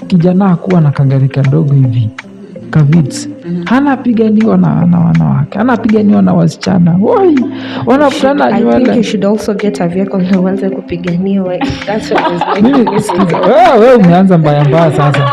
kijana hakuwa na kagari kadogo hivi kavits anapiganiwa na wanawake, anapiganiwa na wasichana. Woi, wanakutana I think nywele. you should also get a vehicle na uanze kupiganiwa. That's what is making me say. Wewe umeanza mbaya sasa.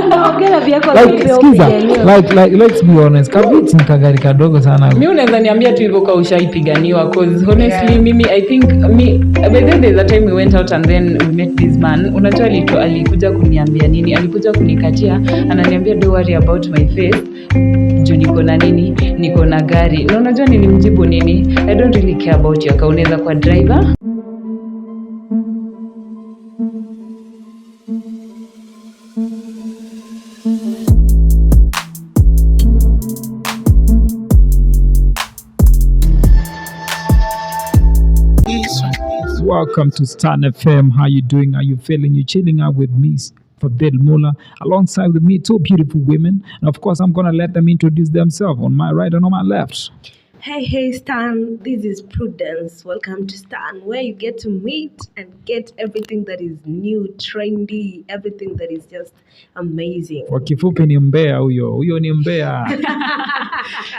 No, get a vehicle Like, skiza, let's be honest. Kavits ni kagari kadogo sana. Mimi unaweza niambia tu hivyo kwa ushaipiganiwa, cause honestly mimi I think by then there's a time we went out and then we met this man. Unajua alikuja kuniambia nini? Alikuja kunikatia, ananiambia don't worry about my face. Juu niko na nini? Niko na gari. Na unajua nilimjibu nini? I don't really care about your car. Unaweza kwa driver. Welcome to Stan FM. How you doing? Are you feeling? You chilling out with me, Fadel Muller, alongside with me, two beautiful women. And of course, I'm going to let them introduce themselves on my right and on my left. Hey, Stan, this is Prudence. Welcome to Stan, where you get to meet and get everything that is new, trendy, everything that is just amazing. Kwa kifupi ni mbea huyo ni mbea.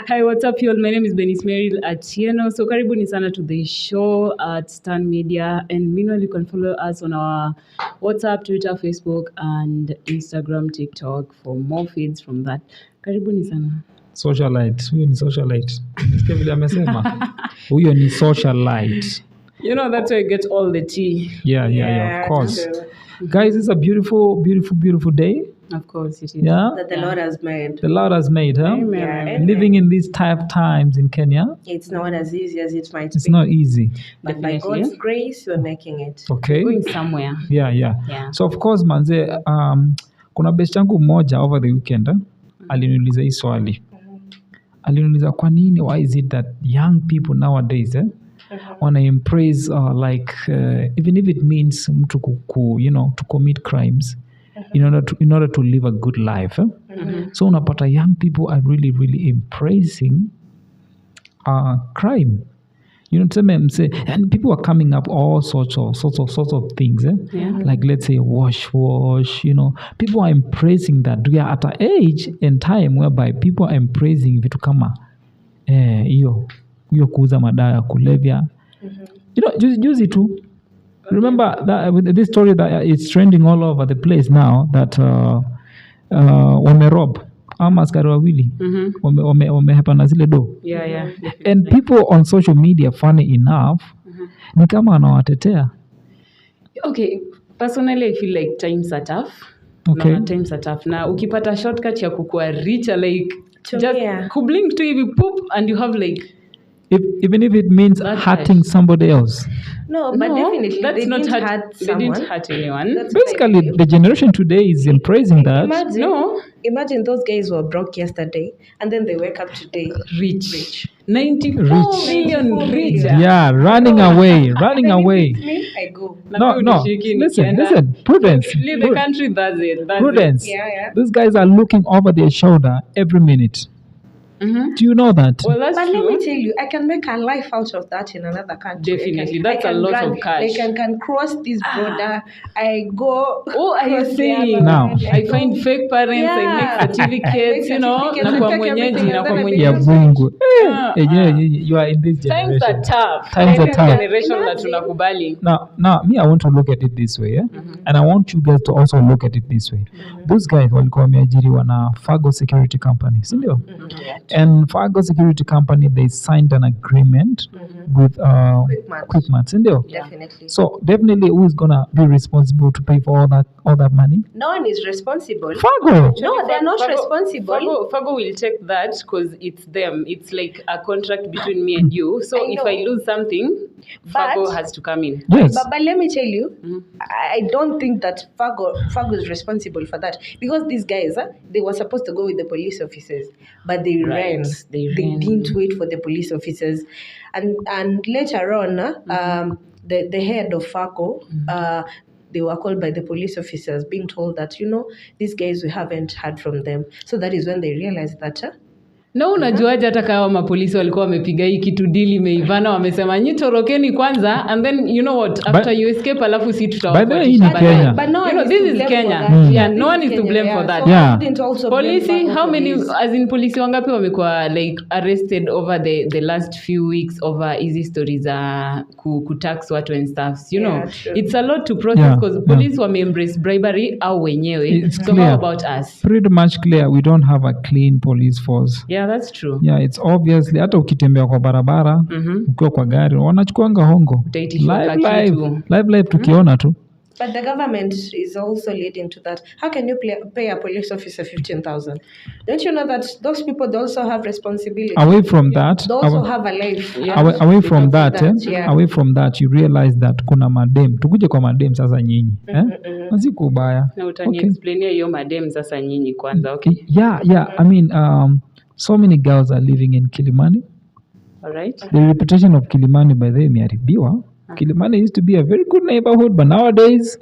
Hi, what's up, y'all? My name is Benis Meril Atieno. So karibuni sana to the show at Stan Media. And meanwhile, you can follow us on our WhatsApp, Twitter, Facebook, and Instagram, TikTok for more feeds from that. Karibuni sana. Socialite. Huyo ni socialite. Sikia vile amesema. Huyo ni socialite. You know, that's where you get all the tea. Yeah, of course. Guys, it's a beautiful day. Of course it is. Yeah. That the Lord has made. The Lord has made, huh? Amen. Living in these tough times in Kenya. It's not as easy as it might be. It's not easy. But by God's grace, we're making it. Okay. Going somewhere. Yeah. So of course, manze, kuna best yangu mmoja over the weekend, aliniuliza hii swali. Aliniuliza kwa nini, why is it that young people nowadays wanna embrace even if it means mtu to commit crimes in order to live a good life. So unapata young people are really embracing crime. And people are coming up all sorts of things. Like let's say wash. People are embracing that. We are at an age and time whereby people are embracing vitu kama hiyo kuuza madawa ya kulevya. Juzi tu. Remember that with this story that it's trending all over the place now that wamerob ama askari wawili wamehepa na zile do. Yeah. And people on social media, funny enough, ni kama wanawatetea. Okay, personally I feel like times are tough. Okay. No, times are tough. Na ukipata shortcut ya kukua richer, like just kublink to hivi poop and you have like even if it means hurting somebody else. No, but definitely that's they not didn't hurt. hurt They someone. didn't hurt anyone. That's Basically, the generation today is embracing that. Imagine those guys were broke yesterday and then they wake up today Rich. 94 million rich. Yeah, running away. I go. No. Listen. Prudence. Leave the country, that's it. Prudence. Yeah. These guys are looking over their shoulder every minute. Do you know that? Well, that's But true. let me tell you, I can make a life out of that in another country. Definitely. That's a lot of cash. Like I can cross this border. I go. Oh, are you saying? Now. I find fake parents, I make certificates, na kwa mwenyeji, na kwa mwenyeji. Ya bungu. You are in this generation. Times are tough. Times are tough. Generation na tunakubali. Now, me, I want to look at it this way, and I want you guys to also look at it this way. Those guys walikuwa wameajiriwa na Fargo Security Company, si ndio? And Fargo Security Company, they signed an agreement with Quick Mart, si ndio? Definitely. So definitely, who is gonna be responsible to pay for all that money? No one is responsible. Fargo. No, they're not responsible. Fargo will take that because it's them. It's like a contract between me and you. So if I lose something, Fargo has to come in. Yes. But let me tell you, I don't think that Fargo is responsible for that because these guys, they were supposed to go with the police officers, but they ran. They didn't wait for the police officers, and later on, the head of Fargo, they were called by the police officers, being told that these guys, we haven't heard from them. So that is when they realized that Na unajuaje hata kama mapolisi walikuwa wamepiga hii kitu deal imeivana wamesema nyi torokeni kwanza and then you know what after you escape alafu si tutawafuatisha. By the way, hii ni Kenya. But no You know, one this is to is blame Kenya. for that. Yeah, no one is to blame for that. So Yeah. I wouldn't also blame Police, Bago how for many, this. as in polisi wangapi wamekuwa like arrested over the last few weeks over hizi stories za kutax watu and stuff, you know. Yeah, true. It's a lot to process Yeah, because police wame embrace bribery au wenyewe. It's So clear. how about us? Pretty much clear we don't have a clean police force. Yeah, that's true. Yeah, it's obviously hata ukitembea kwa barabara, ukiwa kwa gari, wanachukuanga hongo. Utaitishwa kakitu. Live tukiona tu. But the government is also leading to that. How can you pay a police officer 15,000? Don't you know that those people they also have responsibility? Away from that, They also have a life. away from that, yeah. away from that, you realize that kuna madem. Tukuje kwa madem sasa nyinyi. Naziko ubaya. Na utani explainia hiyo madem sasa nyinyi kwanza, okay? Yeah. I mean, so many girls are living in Kilimani. All right. The reputation of Kilimani by the way imeharibiwa. Kilimani used to be a very good neighborhood, but nowadays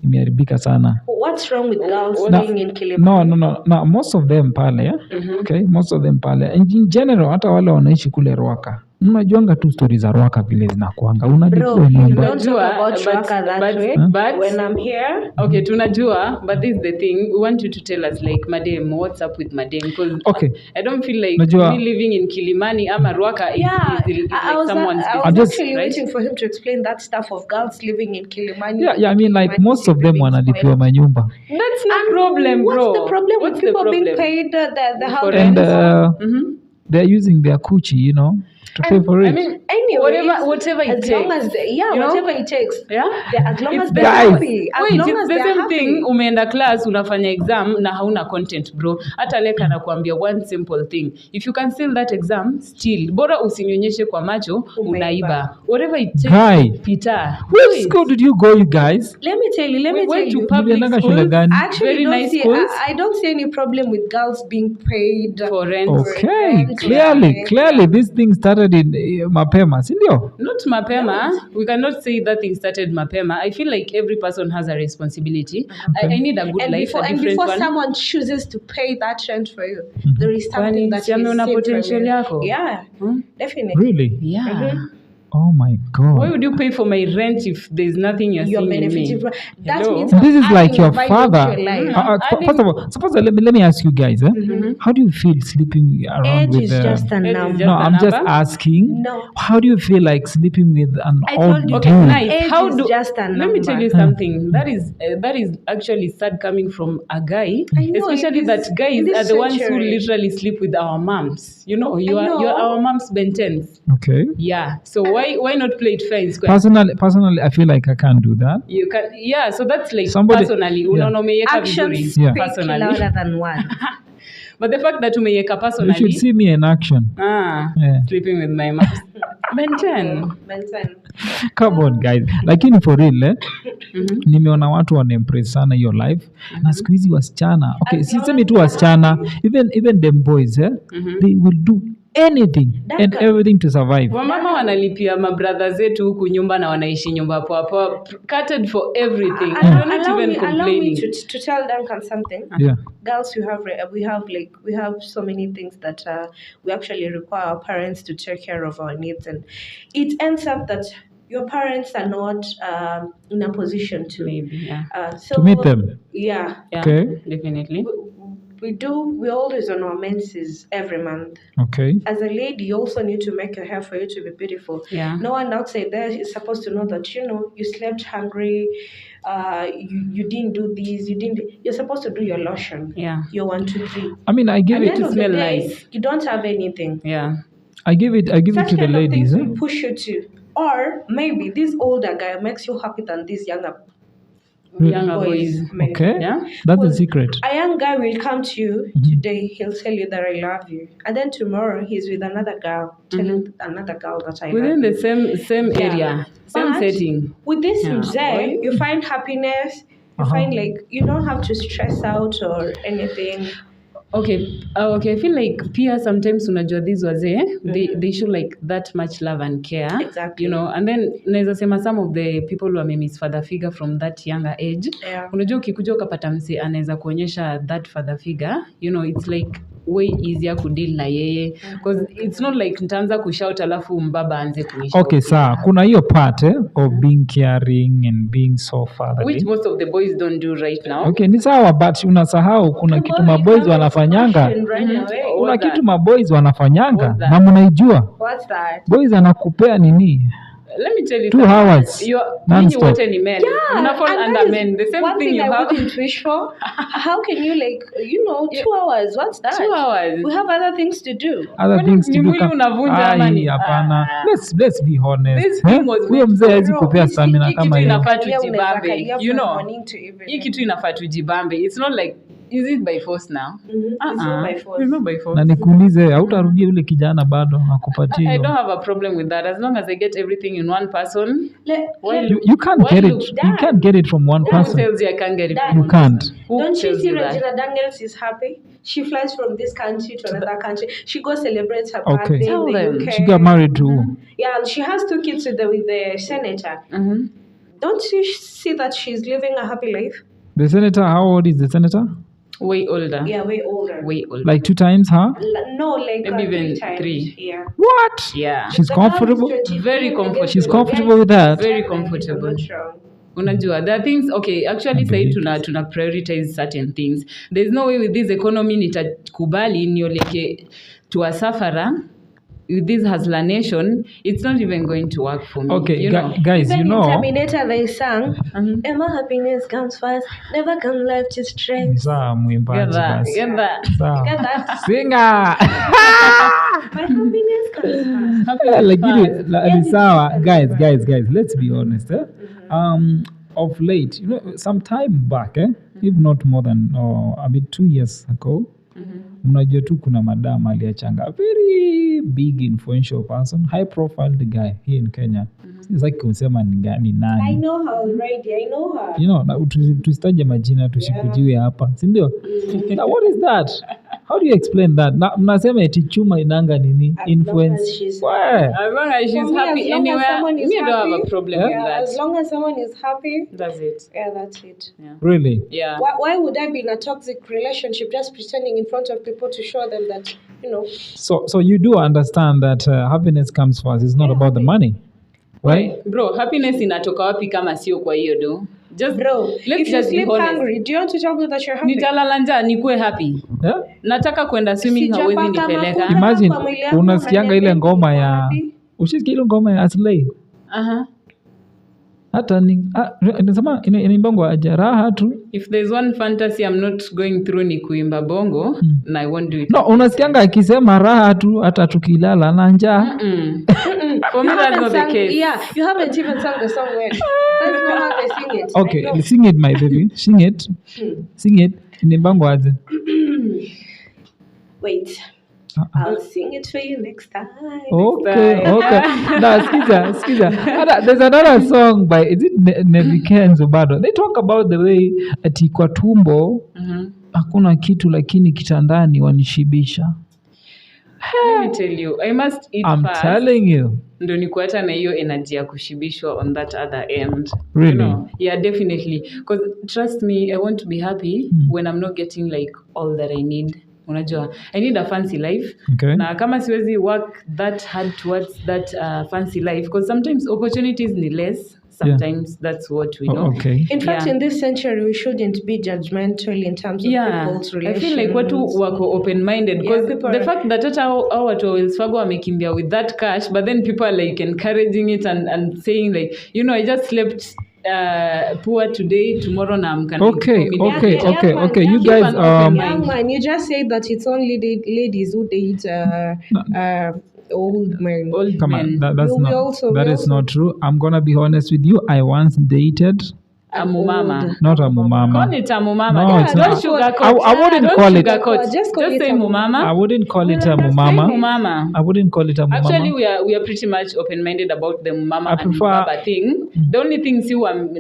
imeharibika sana. What's wrong with girls living in Kilimani? No, most of them pale, okay, most of them pale. And in general, hata wale wanaishi kule Rwaka. Unajuanga tu stories za Rwaka vile zinakuanga. Bro, Unajua you nyumba. don't talk about Rwaka that way. But when I'm here, okay, tunajua, but this is the thing. We want you to tell us, like, madam, what's up with madam? Because Okay. I don't feel like Najua. me living in Kilimani ama Rwaka is I like was, someone's I business, was actually right? waiting for him to explain that stuff of girls living in Kilimani. Yeah, I mean like most of them wanalipiwa manyumba. That's no problem, bro. What's the problem What's with the people being problem? paid the house For rent? And they're using their coochie, you know, to pay for it. I mean, Anyways, whatever it as takes. long as you know? whatever it takes. Yeah? As long It's as the they're guys. happy. As Wait, long it's as the they're same happy. thing. Umeenda class, unafanya exam na hauna content, bro. Hata leka nakuambia one simple thing. If you can steal that exam, still. Bora usinionyeshe kwa macho, unaiba. Whatever it takes, Guy. Peter. Which school did you go, you guys? Let me tell you. We went to you. public Mliendanga schools. shule gani? I actually Very don't nice see. schools. I don't see any problem with girls being paid For rent. Okay, rent, clearly this thing started in mapema, sindio? Not mapema. We cannot say that thing started mapema. I feel like every person has a responsibility. I need a good And life, before, a different one. someone chooses to pay that rent for you, there is something Kwani that si ameona is potential yako? Yeah, definitely. Really? Yeah. Oh my God. Why would you pay for my rent if there's nothing you're You're seeing in me? benefiting from that. Hello? Means This is you're like adding your value father. to your life. First of all, suppose let me ask you guys, how do you feel sleeping around Age with is just a Age is number. just No, a I'm just number? asking. No. How do you feel like sleeping with an I old told you. dude? Okay, nice. Age How is do? just a Let me number. tell you something. That is actually sad coming from a guy, I know, especially it is that guys in this are the ones who century. literally sleep with our moms. You know, you I know. are our moms' bentens. Okay. Yeah. So why not play it fair and square? Personally, I feel like I can't do that. You can, yeah. So that's like Somebody- personally, yeah. unaona umeiweka Actions vizuri. speak Personally. louder than words. But the fact that umeiweka You personally, should see me in action. Yeah. sleeping with my mom. Benten. Mental. Come on guys, lakini for real nimeona watu wanaimpress sana hiyo life na siku hizi wasichana, okay, sisemi tu wasichana, even them boys they will do anything and everything to survive. Wamama wanalipia mabradha zetu huku nyumba na wanaishi nyumba poa poa, catered for everything. They're not Allow even me complaining. to tell Duncan something. Yeah. Girls, we have so many things that we actually require our parents to take care of our needs, and it ends up that your parents are not in a position to Maybe, yeah. so To meet them. Yeah, Yeah, Okay. definitely. we're always on our menses every month. Okay. As a lady, you also need to make your hair for you to be beautiful. Yeah. No one outside there is supposed to know that, you slept hungry, you didn't do this, you're supposed to do your lotion. Yeah. Your 1, 2, 3. I mean, I give At it the end of the smell day, nice. you don't have anything. Yeah. I give it Such to the kind of ladies. things will push you to. Or maybe this older guy makes you happy than this younger Younger boys. men. Okay. Yeah. That's the Well, secret. A young guy will come to you today, he'll tell you that I love you. And then tomorrow he's with another girl, telling another girl that I Within love the same Yeah. area, same But setting. With this Yeah. mzee, you find happiness, you find like you don't have to stress out or anything. Okay, I feel like pia sometimes unajua these wazee, they show like that much love and care. Exactly. You know, and then naweza sema some of the people who are miss father figure from that younger age. Yeah. Unajua ukikuja ukapata mse anaweza kuonyesha that father figure, you know, it's like way easier kudeal na yeye because it's not like nitaanza kushout alafu mbaba aanze kunishout. Okay, sawa. Kuna hiyo part of being caring and being so fatherly. Which most of the boys don't do right now. Okay, ni sawa but unasahau kuna kitu maboys wanafanyanga. Kuna kitu maboys wanafanyanga na mnaijua. What's that? Boys anakupea nini? Let me tell you 2 hours. Ninyi wote ni men. Una fall under men. The same thing you I have. wouldn't wish for. How can you 2 hours? What's that? 2 hours. We have other things to do. Other things to do. Mwili unavunja ama ni hapana. Let's be honest. This thing was huyo mzee hawezi kupea stamina kama hiyo. Inafaa tujibambe. Hii kitu inafaa tujibambe. It's not like is it by force now? It's not by force. It's not by force. Na nikuulize hautarudia yule kijana bado akupatie. I don't have a problem with that as long as I get everything in one person. You can't get it. You can't get it from one Who person. tells you I can't get it from You one can't. person? Who Don't you tells see you that? Regina Daniels is happy? She flies from this country to another country. She goes celebrates her Okay. birthday Tell in the them. UK. She got married to who? Yeah, and she has 2 kids with the senator. Don't you see that she's living a happy life? The senator, how old is the senator? Way older. Yeah, way older. Way older. Like 2 times her? No, like Maybe even 3 times. 3. Yeah. What? Yeah. She's The girl is comfortable? 23, Very comfortable. She's comfortable with that? Very comfortable. I'm not sure. Unajua, there are things, okay, actually say tuna prioritize certain things. There's no way with this economy nitakubali nioleke to a sufferer with this hustler nation, it's not even going to work for me. Okay, you know? guys, Even you know. in Terminator they sang, Emma happiness comes first, never come life to stress. Sawa mwimbaji Get that, basi. get that. Sawa. Get that? Singer. My happiness comes first. Lakini ni sawa. Guys, let's be honest. Of late, some time back, if not more than a bit 2 years ago, mnajua tu kuna madam aliachanga very big influential person, high profile guy here in Kenya. Sitaki kusema ni nani. I know her already. I know her. Na tusitaje majina tushikujiwe hapa, si ndio? Now what is that? How do you explain that? Na mnasema eti chuma inanga nini? Influence. Where? As long as she's happy anywhere, me I don't have a problem with that. As long as someone is happy, That's it. yeah, that's it. Yeah. Really? Yeah. Why would I be in a toxic relationship just pretending in front of people to show them that, So you do understand that happiness comes first. It's not about the money, right? Bro, happiness inatoka wapi kama sio kwa hiyo do? Just Bro, let's if you just be sleep honest. hungry, do you want to tell me that you're happy? Nitalala njaa nikuwe happy. Yeah? Nataka kwenda swimming hawezi nipeleka. Imagine unasikianga ile ngoma ya ushisikia ile ngoma ya Aslay. Hata nasema inaimbango jeraha tu. If there's one fantasy I'm not going through ni kuimba bongo, and I won't do it. No, unasikianga akisema raha tu hata tukilala na njaa. For me that's not the case. Yeah, you haven't even sung the song well. That's not how they sing it. Okay, sing it my baby. Sing it. Sing it. Inaimbango aje? Wait. I'll sing it for you next time. Okay. Now, skiza. There's another song by, is it Nevikens Ubado? They talk about the way ati kwa tumbo hakuna kitu lakini kitandani wanishibisha. Let me tell you, I must eat I'm fast. telling you. Ndo nikuata na hiyo energy ya kushibishwa on that other end. Really? Yeah, definitely. Because trust me, I want to be happy when I'm not getting like all that I need. Unajua, I need a fancy life. Okay. Na kama siwezi work that hard towards that fancy life, because sometimes opportunities ni less. Sometimes that's what we know. Okay. In fact, in this century, we shouldn't be judgmental in terms of people's relations. I feel like watu wako open-minded because the fact that hata hao watu wa Wells Fargo wamekimbia with that cash, but then people are like encouraging it and saying like, I just slept poor today, tomorrow na amka. Okay. You guys, young man, you just say that it's only ladies who date old men. come on, We that is not true. I'm gonna be honest with you. I once dated a mumama. Not a mumama. Call it a mumama. No, it's don't not. sugarcoat. I wouldn't call it. Just say mumama. I wouldn't call it a mumama. Mumama. I wouldn't call it a mumama. Actually, we are pretty much open-minded about the mumama and baba thing. The only thing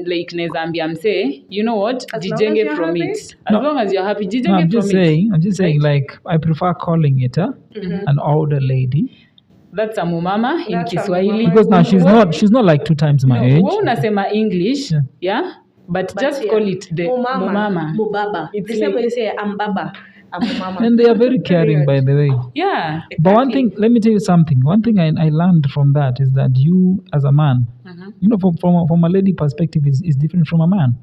like nezambia mse, you know what? Jijenge from it. As long as you're happy, jijenge from it. I'm just saying, like, I prefer calling it an older lady. That's a mumama in Kiswahili. Because now she's not like 2 times my age. Wewe unasema English, yeah? But just call it the mumama. Mubaba. It's the same way you say ambaba. I'm a mama. And they are very caring, by the way. Yeah. But one thing, let me tell you something. One thing I learned from that is that you, as a man, from a lady perspective, is different from a man.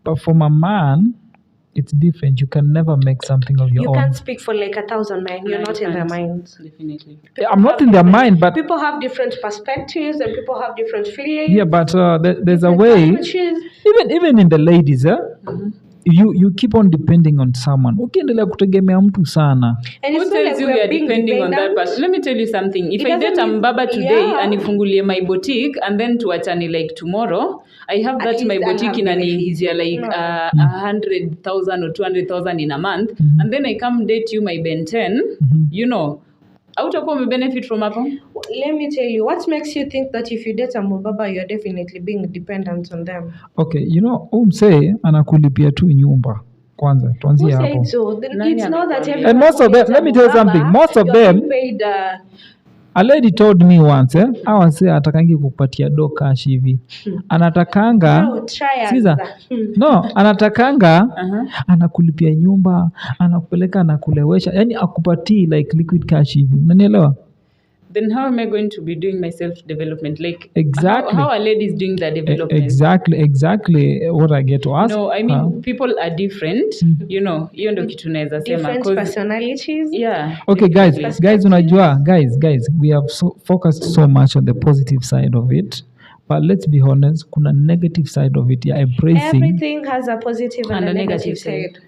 But from a man, it's different. You can never make something of your You own. can't speak for like 1,000 men. You're not in their minds. Definitely. I'm not in their mind, but People have different perspectives and people have different feelings. yeah, but there's a way. Even in the ladies, you keep on depending on someone. Ukiendelea kutegemea mtu sana. And Who it's not tells like you we we are are being depending on that dependent. person? Let me tell you something. If It I date doesn't a mean- mbaba today yeah. anifungulie my boutique and then tuachane like tomorrow, I have At that least my I'll boutique have inaniingizia like No. 100,000 or 200,000 in a month, and then I come date you my Ben 10, hautakuwa umebenefit from hapo? Let me tell you, what makes you think that if you date a mubaba, you're definitely being dependent on them? Okay, umse anakulipia tu nyumba. Kwanza, Who tuanzie hapo. said so? It's not that everyone And most who of them, dates a let me tell you mubaba, something, most of you're them, being paid, a lady told me once, awase atakangi kupatia do cash hivi. Anatakanga, no, try siza, no, anatakanga, anakulipia nyumba, anakupeleka, anakulewesha, yani akupatii like liquid cash hivi. Unanielewa? Then how am I going to be doing my self-development? Like, Exactly. how are ladies doing their development? Exactly what I get to ask. No, I mean, people are different, hiyo ndo kitu naweza sema. different 'Cause- personalities. Yeah. Okay, guys, unajua, guys, we have focused so much on the positive side of it, but let's be honest, kuna negative side of it. Yeah, embracing. Everything has a positive and a negative side.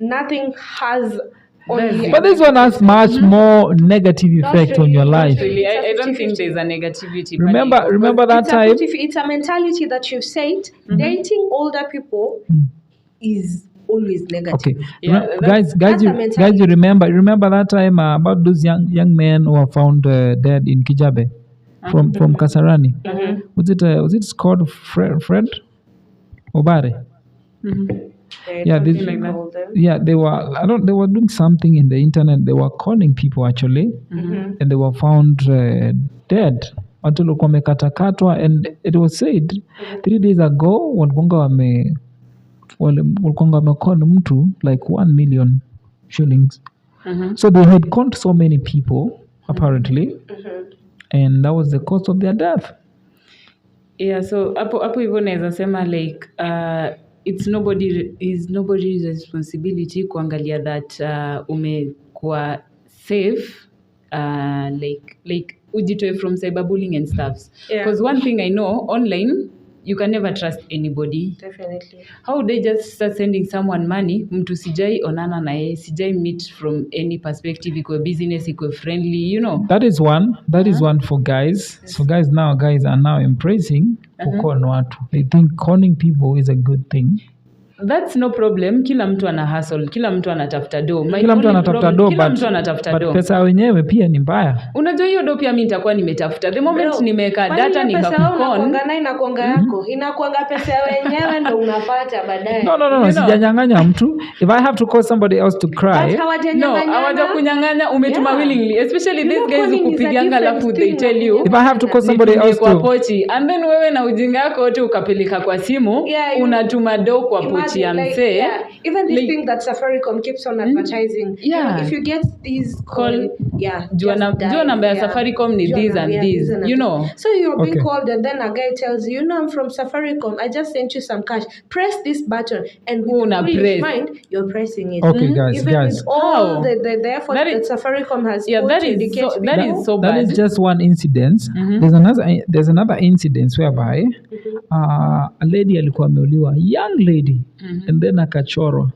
Nothing has only. But this one has much more negative effect on your really, life. not Really, It's a I don't think 50-50. there's a negativity. Remember that It's time? it's a mentality that you've said. Dating older people is always negative. Okay, Yeah, guys, that's a you mentality. remember that time about those young men who were found dead in Kijabe from Kasarani? Was it called Fred Obare? Yeah, Don't this, you call them? yeah, they were doing something in the internet. They were calling people actually, and they were found dead. Watu walikuwa wamekatakatwa, and it was said 3 days ago walikuwa wamecall mtu like 1 million shillings. So they had conned so many people apparently, and that was the cause of their death. Yeah, so hapo hivyo naweza sema like it's nobody's responsibility kuangalia that umekuwa safe, like ujitoe from cyberbullying and stuff. Yeah. Because one thing I know, online you can never trust anybody. Definitely. How would I just start sending someone money, mtu sijai onana na yeye, sijai meet from any perspective, iko business, iko friendly, That is one for guys. So guys are now embracing kukon watu. They think conning people is a good thing. That's no problem. Kila mtu ana hustle, kila mtu anatafuta do. Kila mtu anatafuta do, pesa wenyewe pia ni mbaya. Unajua hiyo do pia mimi nitakuwa nimetafuta. The moment nimeweka data nikakukon, inakuanga yako. Inakuanga pesa wenyewe ndo unapata baadaye. No, sijanyang'anya mtu. If I have to call somebody else to cry. Hawajakunyang'anya, umetuma willingly. Especially these guys who kupigianga alafu they tell you. If I have to call somebody else kwa to pochi, and then wewe na ujinga wako wote ukapeleka kwa simu, unatuma do kwa pochi. Even this thing that Safaricom keeps on advertising. Yeah. If you get these call, jua namba ya Safaricom ni this and this, So you're being called and then a guy tells you, I'm from Safaricom. I just sent you some cash. Press this button, and with the foolish mind, you're pressing it. Okay, guys. With all the effort that Safaricom has put that is so bad. That is just one incident. There's another incident whereby a lady alikuwa ameuliwa, young lady, and then akachorwa.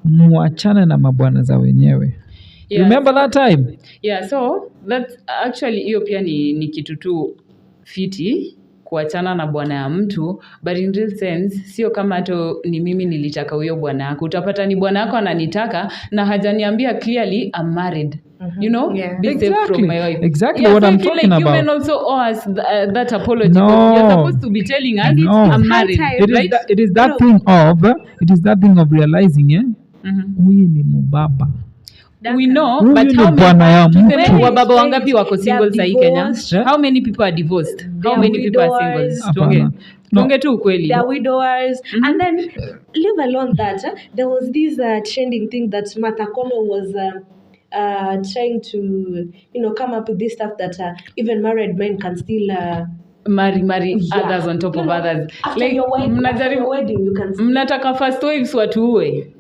Muachane na mabwana za wenyewe. Remember that time? Yeah, so that's actually hiyo pia ni kitu tu fiti kuachana na bwana ya mtu, but in real sense sio kama to ni mimi nilitaka huyo bwana yako. Utapata ni bwana yako ananitaka na hajaniambia clearly I'm married. Be safe from my wife. Exactly what I'm talking about. You can also owe us that apology. No. You're supposed to be telling us I'm married. It is that thing of realizing, huyu ni mubaba. we know, Huyu but ni how bwana ya mtu. many wababa wangapi wako They are single sahi Kenya? divorced. How many people are divorced? How are many people are widowers. single? Tuonge tu ukweli. They are widowers. And then, leave alone that, there was this trending thing that Martha Koome was trying to, come up with this stuff that even married men can still marry others on top of others. After your wedding, you can still... Mnataka first wives watuue.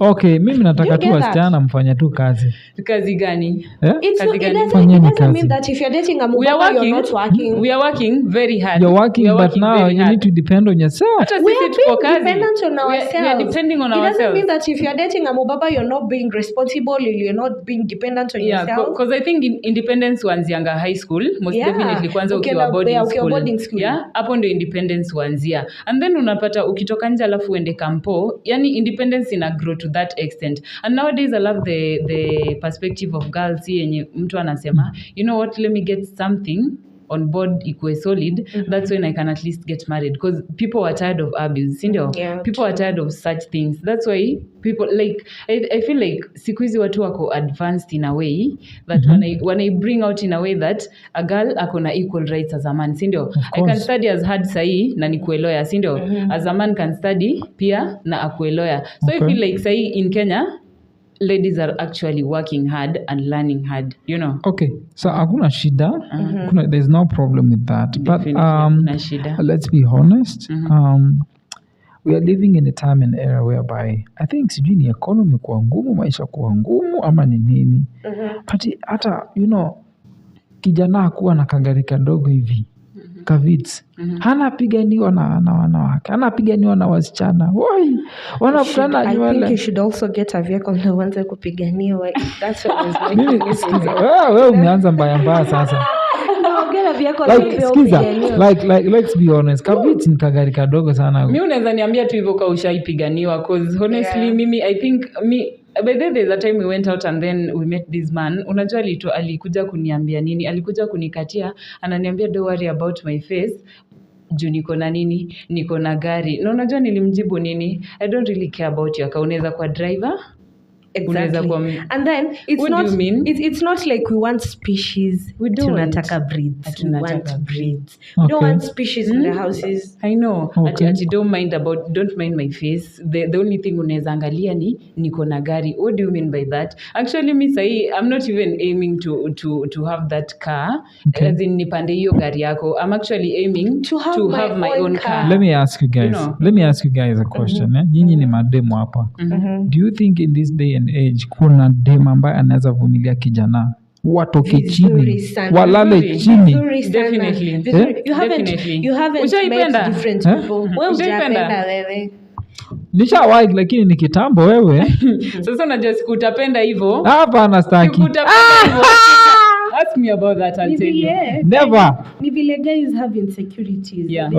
Okay, mimi nataka tu wasichana mfanya tu kazi. Kazi gani? It doesn't mean that if you're dating a mubaba, you're not working. We are working very hard. You're working, but now you need to depend on yourself. We are being dependent on ourselves. We are depending on ourselves. It doesn't mean that if you're dating a mubaba, you're not being responsible, you're not being dependent on yourself. Because I think independence huanzianga high school, most definitely kwanza ukiwa boarding school. Yeah, hapo ndio independence huanzia. And then unapata ukitoka nje alafu uende kampo, yani independence ina grow to that extent. And nowadays I love the perspective of girls yenye mtu anasema, you know what, let me get something on board equal solid. That's when I can at least get married, because people are tired of abuse, Yeah. People are tired of such things. That's why people like I feel like siku hizi watu wako advanced in a way that when I bring out in a way that a girl akona equal rights as a man, I can study as hard sahi na nikuwe lawyer, as a man can study pia na akuwe lawyer. So I feel like sahi in Kenya ladies are actually working hard and learning hard, Okay, so hakuna shida. There's no problem with that. Definitely, but let's be honest. We are living in a time and era whereby I think sijui ni economy kuwa ngumu, maisha kuwa ngumu ama ni nini. But hata kijana hakuwa na kagari kadogo hivi kavits. Hana piganiwa na wanawake, hana piganiwa na wasichana. Why? Wanafutana nywele. I think you should also get a vehicle na uanze kupiganiwa. That's what I was making it. Wewe umeanza mbaya sasa. Like let's be honest, kavits ni kagari kadogo sana. Mimi unaweza niambia tu hivyo kwa ushaipiganiwa, cause honestly mimi I think by the way, there's a time we went out and then we met this man. Unajua alikuja kuniambia nini? Alikuja kunikatia, ananiambia don't worry about my face. Juu niko na gari. Na unajua nilimjibu nini? I don't really care about your car. Unaweza kwa driver? Exactly. And then it's not like we want species. We don't. Tunataka breeds. We want breeds. We don't want species in the houses. I know. Okay. Ati don't mind my face. The only thing unaweza angalia ni niko na gari. What do you mean by that? Actually me say I'm not even aiming to have that car. Okay. As in nipande hiyo gari yako. I'm actually aiming to have my own car. Let me ask you guys a question. Nyinyi ni mademo hapa. Do you think in this day and age kuna dem ambaye anaweza vumilia kijana watoke chini walale chini? Definitely. You haven't met different people. Ujapenda wewe? Nishawahi, lakini ni kitambo. Wewe sasa unajua sikutapenda hivyo. Hapana, staki. Ask me about that, I'll tell you. Never. Ni vile guys have insecurities. Yeah.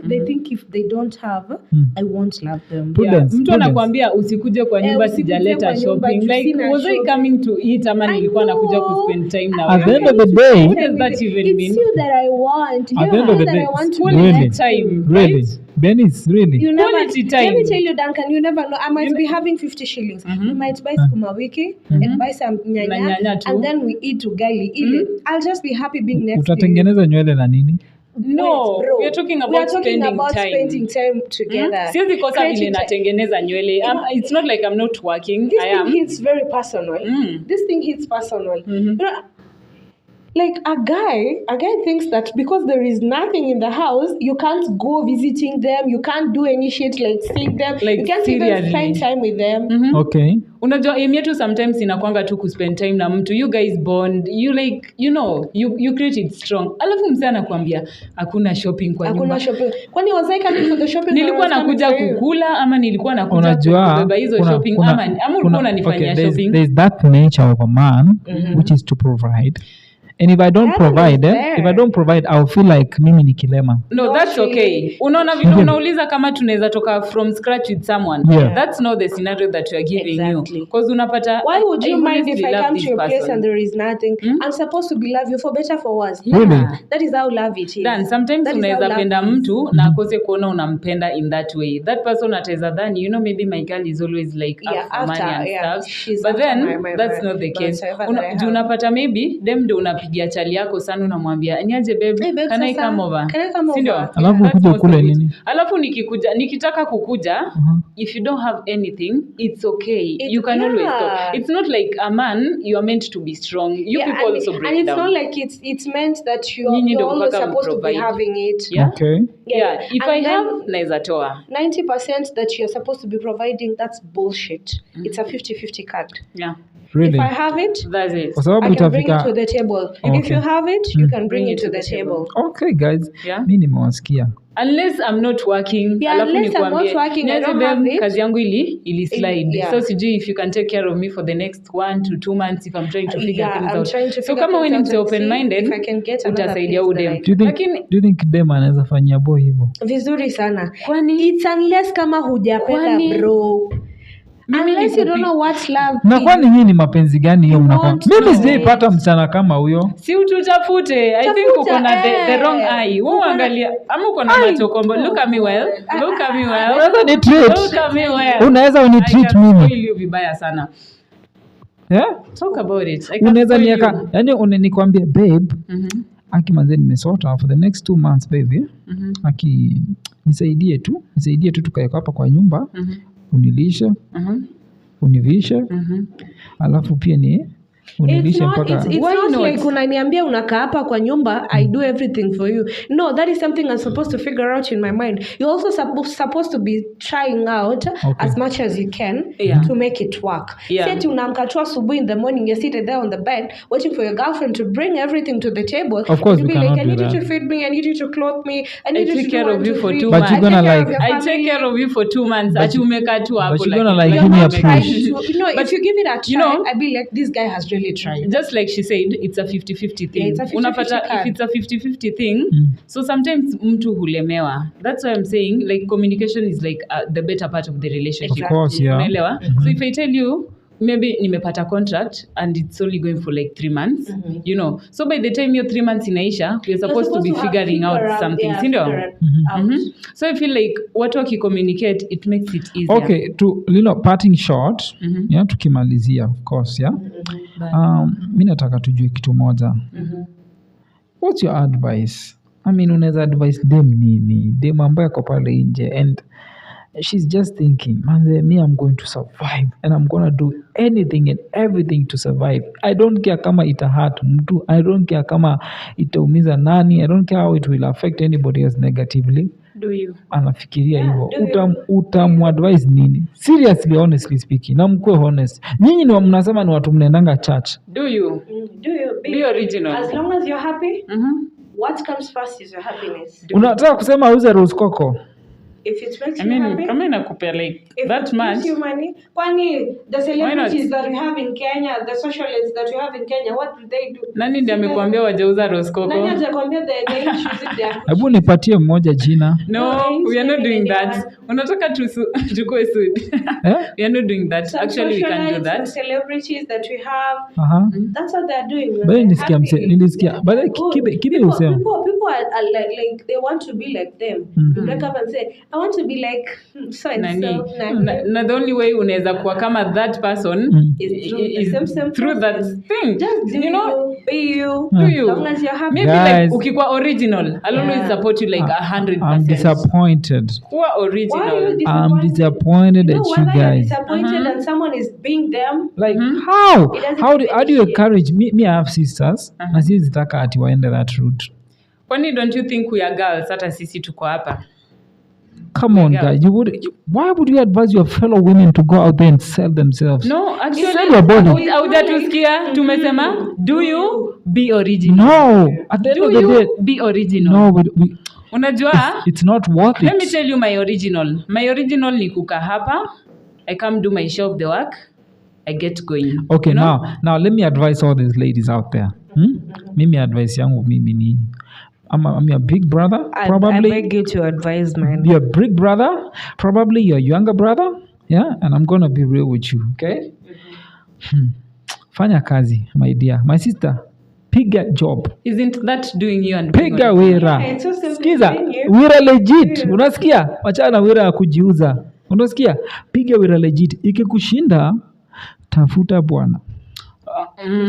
They think if they don't have, I won't love them. Mtu anakuambia usikuje kwa nyumba sijaleta shopping. Like, was I coming to eat ama nilikuwa nakuja ku spend time na wewe? At the end of the day, what does that even mean? It's you that I want. At the end of the day, quality time. Really? Dennis, really? Quality time. Let me tell you, Duncan, you never know. I might be having 50 shillings. You might buy sukuma wiki and buy some nyanya and then we eat ugali. I'll just be happy being next to you. Utatengeneza nywele na nini? No, we are talking about spending time together. Siwezi kosa vile natengeneza nywele. It's not like I'm not working. This thing hits very personal. This thing hits personal. You know, like a guy thinks that because there is nothing in the house, you can't go visiting them, you can't do any shit like seeing them, like, you can't even spend time with them. Okay. Unajua aim yetu sometimes inakwanga tu kuspend time na mtu. You guys bond, you like, you create it strong. Alafu msee anakuambia hakuna shopping kwa nyumba. Hakuna shopping. Kwani was I coming for the shopping? Nilikuwa nakuja kukula ama nilikuwa nakuja kubeba hizo shopping ama ulikuwa unanifanyia shopping? There's that nature of a man which is to provide. And if I don't Talent is provide, there. if I don't provide, I'll feel like mimi ni kilema. No, that's okay. Unaona vile unauliza kama tunaweza toka from scratch with someone. Yeah. That's not the scenario that we are giving Exactly. you. Because unapata, Why would you mind if I come to your place person. and there is nothing? I'm supposed to be love you for better for worse. Yeah. Really? That is how love it is. Dan, sometimes That is how unaweza love penda is. mtu na akose kuona unampenda in that way. That person ataweza dhani, maybe my girl is always like Yeah, up for money after, and yeah, stuff. she's But after then, my that's not the case. whatsoever that I have. Unapata maybe, dem ndo unapigia chali yako sana unamwambia, niaje babe, Hey, babe, can I sasa, come over? can I come Sindio? over? Alafu That's kuja most kule of it. nini? Alafu nikitaka kukuja, if you don't have anything, it's okay. You can always talk. It's not like a man, you are meant to be strong. You people also break and it's down. not like it's meant that Nyinyi you're ndo always mpaka supposed to be mprovide. having it. Yeah? Okay. Yeah, if And I then have, naeza toa. 90% that you're supposed to be providing, that's bullshit. It's a 50-50 card. Yeah, Really? If I have it, that's it. Kwa sababu I can bring it itafika. to the table. Okay. If you have it, you can bring it to the table. Okay guys. Yeah. Mimi nimewasikia. Unless I'm not working, Yeah, alafu unless I'm nikwambie, not working, I niaje don't babe, have it. kazi yangu ili slide. Yeah. So sijui if you can take care of me for the next 1 to 2 months if I'm trying to figure Yeah, things I'm out. trying to So figure kama wewe ni things mtu out and see open-minded, if I can get another utasaidia place that udem. I Do you think dem anaweza fanyia boy hivyo? Vizuri sana. Kwani? It's unless kama hujapenda Kwani? bro. Mimi Unless you don't know what love Na is. kwani nyinyi ni mapenzi gani hiyo You mnakuwa? want Mimi to sijaipata msichana kama huyo. Si ututafute. I think uko na the wrong eye. Wewe angalia, ama uko na macho kombo. Look at me well. Look at me well. Unaweza ni treat. Look at me well. Unaweza uni treat I can mimi. spoil you vibaya sana. Yeah? Talk about it. I can Unaweza spoil niaka, you. yani nikwambie babe, Mhm. aki manze nimesota for the next 2 months baby. Aki nisaidie tu tukae hapa kwa nyumba. Unilishe, univishe. Alafu pia ni unilishe mpaka It's Why not not? like unaniambia unakaa hapa kwa nyumba, I do everything for you. No, that is something I'm supposed to figure out in my mind. You're also supposed to be trying out as much as you can to make it work. Yeah. Say unaamka tu asubuhi in the morning, you're seated there on the bed waiting for your girlfriend to bring everything to the table. Of course to we be like, cannot I do need you to that. feed me, I need you to clothe me, I need you take to care do of 1, you 2, for 3. 2 But months. you're gonna I take care like- of your I take family. care of you for 2 months. Ati umekaa tu hapo But you're like- gonna like You're give me a not trying push. to, But if you give it a try, you know- I'd be like, this guy has really tried. Just like she said, it's a 50-50 thing. Yeah, it's a 50-50 Unapata, card. if it's a 50-50 thing, so sometimes mtu hulemewa. That's why I'm saying like communication is like the better part of the relationship. Of course, yeah. Unaelewa? So if I tell you, maybe nimepata contract and it's only going for like 3 months, So by the time your 3 months inaisha, we're supposed to be figuring out something. Sindio? So I feel like watu wakicommunicate, it makes it easier. Okay, to parting short, yeah, tukimalizia of course, yeah. Mimi nataka tujue kitu moja. What's your advice? I mean, unaweza advice dem nini? Dem ambaye ako pale nje and she's just thinking, man, me I'm going to survive and I'm going to do anything and everything to survive. I don't care kama ita hurt mtu. I don't care kama itaumiza nani. I don't care how it will affect anybody else negatively. Do you? Anafikiria hivyo. Utamadvise nini? Seriously, honestly speaking. Na mkue honest. Nyinyi ni mnasema ni watu mnaendanga church. Do you? Do you Be original. As long as you're happy, what comes first is your happiness. Unataka kusema auze rose coco? If it makes I you mean, happy, kama inakupea like if that it much. gives you money, kwani the celebrities not? that we have in Kenya, the socialites that we have in Kenya, what do they do? Nani ndiye amekuambia wajauza rose coco? Nani hajakwambia the issues in their Hebu nipatie mmoja jina. No, we are not doing that. Unataka tukue sued. We are not doing that. Some Actually, we can do socialites, that. some celebrities that we have, Aha. that's what they're doing. when Bale they're nisikia happy. nilisikia. Bale They're good. kibe People usema. are like they want to be like them. You wake up and say, I want to be like so and Nani? so. Nani. Na the only way unaweza kuwa kama that person Is through the is same through that process. thing. Just do you, be you. Do you? As long as you're happy. Maybe Guys. like ukikuwa original, I'll always support you like 100%. I'm disappointed. Kuwa Why are you original. I'm disappointed? disappointed You know, at you whether you're guys. disappointed and someone is being them, Like how? It doesn't How do make you shit. encourage me? I have sisters. Na sisi zitaka ati waende that route. Kwani don't you think we are girls hata sisi tuko hapa? Come on, guys. Why would you advise your fellow women to go out there and sell themselves? No, actually Sell your body. haujatusikia tumesema do you be original. No. At the end Do of the day, you be original. no. Unajua? It's not worth Let me it. tell you my original. My original ni kukaa hapa. I come do my share of the work. I get going. Okay, you know? now let me advise all these ladies out there. Mimi advice yangu mimi ni I'm your big brother, I probably. beg you to advise, man. Your big brother, probably your younger brother. Yeah, and I'm gonna be real with you, okay? Fanya kazi, my dear. My sister, piga job. Isn't that doing you and being Piga on- wira. Yeah, it's also Sikiza, doing you. wira legit. Unasikia? Wachana na wira ya kujiuza. Unasikia? Piga wira legit. Ikikushinda, tafuta bwana.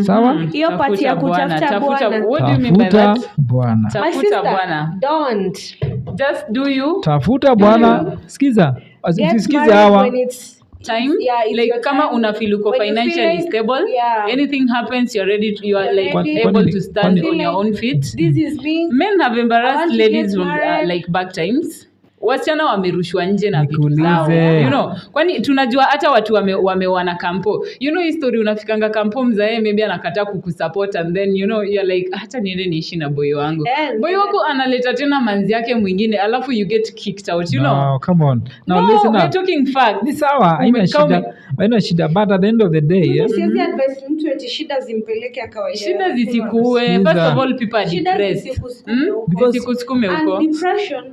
Sawa? Hiyo pati ya kutafuta bwana. What do you mean by Tafuta that? bwana. My Tafuta sister, bwana. don't Just do you Tafuta bwana. Sikiza. get Sikiza married hawa. when it's time, Yeah, it's like your kama time. una feel uko When you feel financially like- stable, yeah. anything happens, you are You're like ready. able to Kwani- stand kwani- on your own feet. this is me. Men have I embarrassed want to ladies get from married. like back times. Wasichana wamerushwa nje na vitu Nikuulize. zao. You know, kwani tunajua hata watu wamewana kampo. You know hii story unafikanga kampo mzae maybe anakataa kukusupport and then you know you're like hata niende niishi na boy wangu. And- Boy wako analeta tena manzi yake mwingine alafu you get kicked out, you know. No, come on. Now No, listen we're up. talking facts. Ni sawa, haina Umekaa shida. Haina shida, but at the end of the day, yeah, Siwezi advise mtu eti shida zimpeleke akawaida. Shida zisikuwe. Sikiza. First of all, people are Shida depressed. zisikusukume huko. Because- Zisikusukume And huko. depression,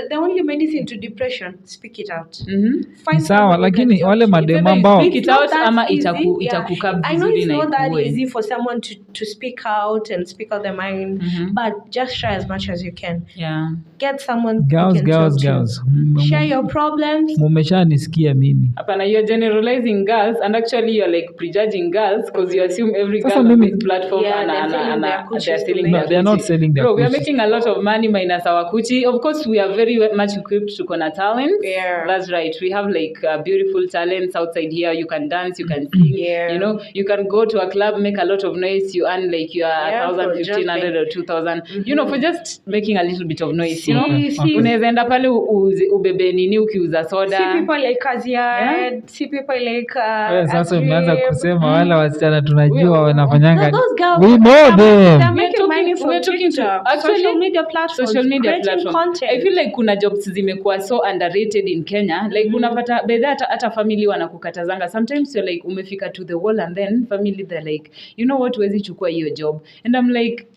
the only medicine to depression, speak it out. Mhm. Find ni sawa, someone who lakini can wale talk to you. mademu Either you ambao speak it It's not out that ama easy, itakukaa I know vizuri it's na not that ikuwe. easy for someone to speak out and speak out their mind, but just try as much as you can. Yeah. Get someone who girls can talk to girls you. Share your problems. mumeshanisikia mimi. Hapana, you're generalizing girls and actually you're like prejudging girls because you assume every Sasa girl on mimi- this platform Yeah, and they're selling their they're coochies selling to their men. They are not coochie. selling their Bro, we are coochies. making a lot of money minus our coochie. Of course, we are very much equipped to kona talent. Yeah. That's right. We have like beautiful talents outside here. You can dance, you can sing. Yeah. You know, you can go to a club, make a lot of noise. You earn like your Yeah, 1,000, for just 1,500 or 2,000. You know, for just making a little bit of noise. You know, See, unaweza enda pale ubebe nini ukiuza soda. see people like Kaziad, Yeah. see people like Wewe sasa Adrib. umeanza kusema wale wasichana tunajua wanafanyanga. Those girls, We know them. they're making money from we're talking to TikTok, actually social media platforms, social media creating platform. content. I feel like kuna jobs zimekuwa so underrated in Kenya. Like unapata bedha hata family wanakukatazanga. Sometimes you're like umefika to the wall and then family they're like, you know what, huwezi chukua hiyo job. And I'm like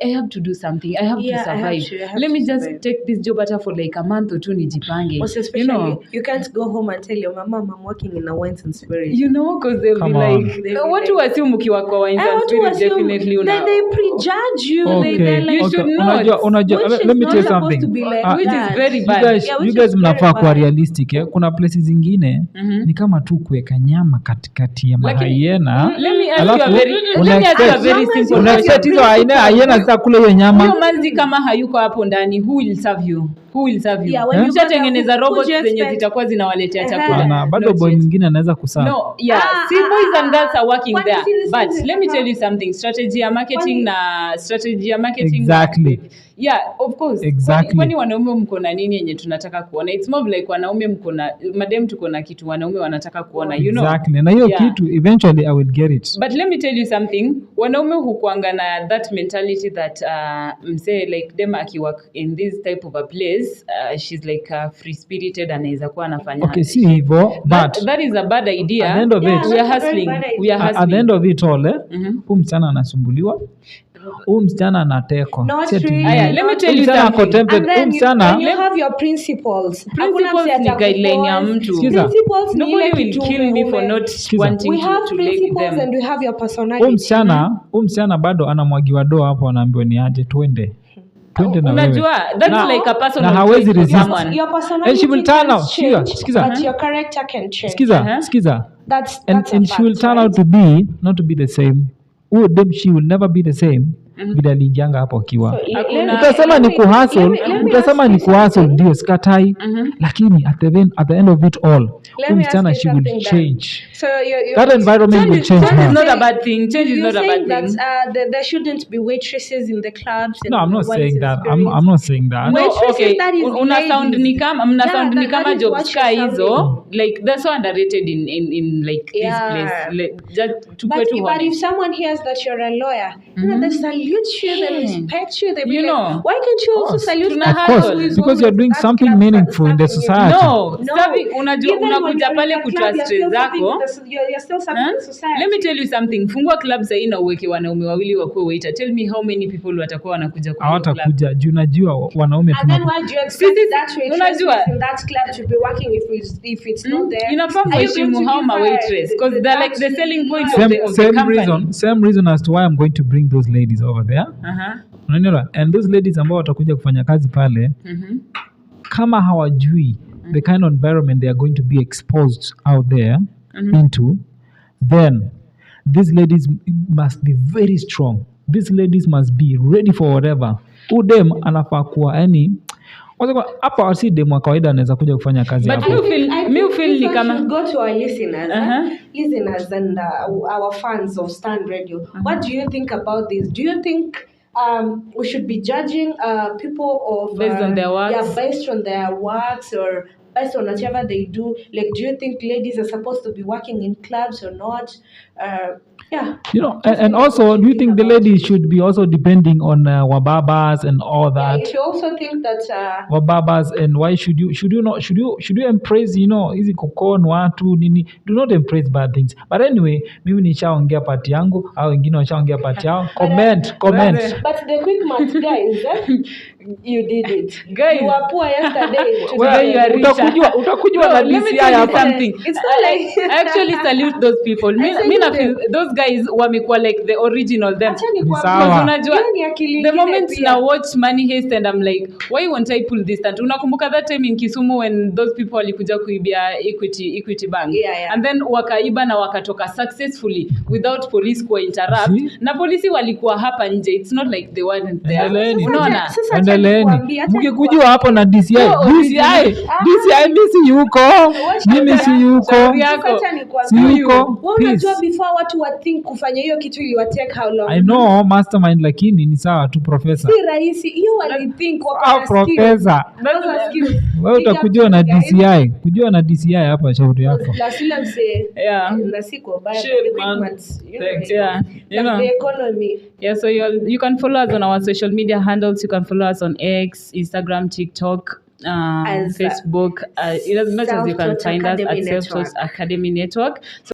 I have to do something. I have Yeah, to I have survive. to- I have Let to me just survive. take this job hata for like a month or two nijipange. Most You especially, know. you can't go home and tell your mama, I'm working in a wines and spirits. You know, because they'll Come be on. like, They'll be watu like- assume ukiwa kwa wines I and want to spirits, assume definitely they prejudge you. Okay, They're like, You okay. should not. Unajua, Which is let me not tell you supposed something. to be like Ah, which that. is very You bad. guys, Yeah, you which guys is mnafaa very kuwa bad. realistic eh? Kuna places zingine ni kama tu kuweka nyama katikati ya mahaiena. Let me ask Alafu you a very, una let me ask you a expect- very As long as simple you una have question. expect hizo hyena zitakula hiyo nyama. Huyo manzi kama hayuko hapo ndani, who will serve you? Who will serve you? Yeah, when you Mshatengeneza go there, robots who do you zenye expect? zitakuwa zinawaletea chakula. Bana, bado Not boy yet. mwingine anaweza kusaa. No, yeah. Ah, See, boys and girls are working Kwani there. sisi- But sisi- let me tell you something. Strategy ya marketing Exactly. Yeah, of course. Exactly. Kwani wanaume mko na nini yenye tunataka kuona? It's more like wanaume mko na madem tuko na kitu wanaume wanataka kuona, you know. Exactly. Na hiyo Yeah. kitu eventually I will get it. But let me tell you something. Wanaume hukuanga na that mentality that msee like dem akiwork in this type of a place, she's like free spirited, anaweza kuwa anafanya. Okay, si hivyo, but That is a bad idea. At the end of Yeah, it, we are that's a very hustling. bad idea. We are at the hustling. end of it all, huyu msichana anasumbuliwa, huyu msichana anatekwa. Not Si ati- really. Aya, let me tell you Huyu msichana ako something. tempted, And huyu then msichana you have your principles. Hakuna Principles mse ni atakuforce. guideline ya mtu. Sikiza. Principles ni Nobody ile will kitu kill me for ume- not Sikiza. wanting We have to lay with principles them. and we have your huyu personality. msichana bado anamwagiwa doa hapo, anaambiwa ni aje twende na wewe. Unajua, that's Na- like a person na of hawezi choice for resist. someone. Your personality And she will turn can out. change, Sikiza. but your character can change. Sikiza, sikiza. That's And a she will fact, turn right? out to be not to be the same. Huyo dem she will never be the same vile aliingianga hapo akiwa. Hakuna- Utasema ni kuhustle, utasema ni kuhustle ndio sikatai, lakini at the end of it all, huyu me msichana ask you she will something, Dan. change. So you That environment will change Change is her. not a bad thing. Change is you're not a saying bad that thing. there shouldn't be waitresses in the clubs. And No, I'm not wines saying and that. spirits. I'm not saying that. No, Waitresses, okay. that is Una sound ladies. ni kama mna Yeah, sound ni that kama is jobs what ka you're hizo, like they're so underrated in like Yeah. this place. Like, just tukue But tu if honest. someone hears that you're a lawyer, you know, there's a salute you, they respect you, they be You like, know. why can't you also salute Tuna that Of hustle. course, who is because always you're doing that something club meaningful in the serving you? society. No, No. serving, unajua Even when unakuja you're in pale the kutoa club, you're stress still serving zako. you're still serving the society. Let me tell you something. Fungua club sasa na uweke wanaume wawili wakuwe waiter. Tell me how many people watakuwa wanakuja kwa hiyo club. Hawatakuja juu najua wanaume And then tuna why do you expect Sisi- that waitress unajua- who's in that club to be working if it's not there? Inafaa Are you going mheshimu to hao give ma her waitress because they're like the that- selling point of same, the same company. same reason as to why I'm going to bring those ladies over there. Unanielewa? And those ladies ambao watakuja kufanya kazi pale kama hawajui the kind of environment they are going to be exposed out there into, then these ladies must be very strong. These ladies must be ready for whatever. Udem anafaa kuwa yani hapa wasi dem wa kawaida anaweza kuja kufanya kazi But hapo. you feel ni kama should go to our listeners, listeners and our fans of Stand Radio. What do you think about this? Do you think we should be judging people of Based on their works? Yeah, based on their works or based on whatever they do. Like, do you think ladies are supposed to be working in clubs or not? Yeah. You know, and also, do you think the ladies should be also depending on wababas and all that? Yeah, if you also think that Wababas, and why should you embrace, you know, hizi kokon watu nini? Do not embrace bad things. But anyway, mimi nishaongea part yangu au wengine washaongea part yao. Comment. But the quick math guys, you did it. Guys. You were poor yesterday. Today you are richer. Utakujua na Let me DCI tell you hapa. something. It's not like- I actually salute those people. Mi na feel those guys wamekuwa like the original them. Acha nikwambie. Sawa. Because unajua Hiyo ni akili the ingine moment pia. na watch Money Heist and I'm like, why won't I pull this stunt? Unakumbuka that time in Kisumu when those people walikuja kuibia Equity Bank? Yeah. And then wakaiba na wakatoka successfully without police kuwa interrupt. See? Na polisi walikuwa hapa nje. It's not like they weren't there. Endeleeni. Unaona? Sasa Endeleeni. nikwambie, acha Mkikujua hapo na DCI. DCI mimi si yuko. Mimi si yuko. Shauri yako. Acha Si nikwambie. yuko. Wewe unajua Peace. before watu wa think kufanya hiyo kitu iliwatake how long? I know mastermind lakini ni sawa tu professor. Si rahisi. Hiyo walithink wako Ah, na skills. professor. Those are skills. Wewe utakujua na DCI. Kujua na DCI hapa shauri yako. La sila mse. Yeah. Na siko baya. Shit, The quick man. maths, you know, Thanks, yeah. You know. The economy. Yeah, so you can follow us on our social media handles. You can follow us on X, Instagram, TikTok, As, Facebook. As much as you can Self-Taught find us Academy at Self-Taught Network. Academy Network. So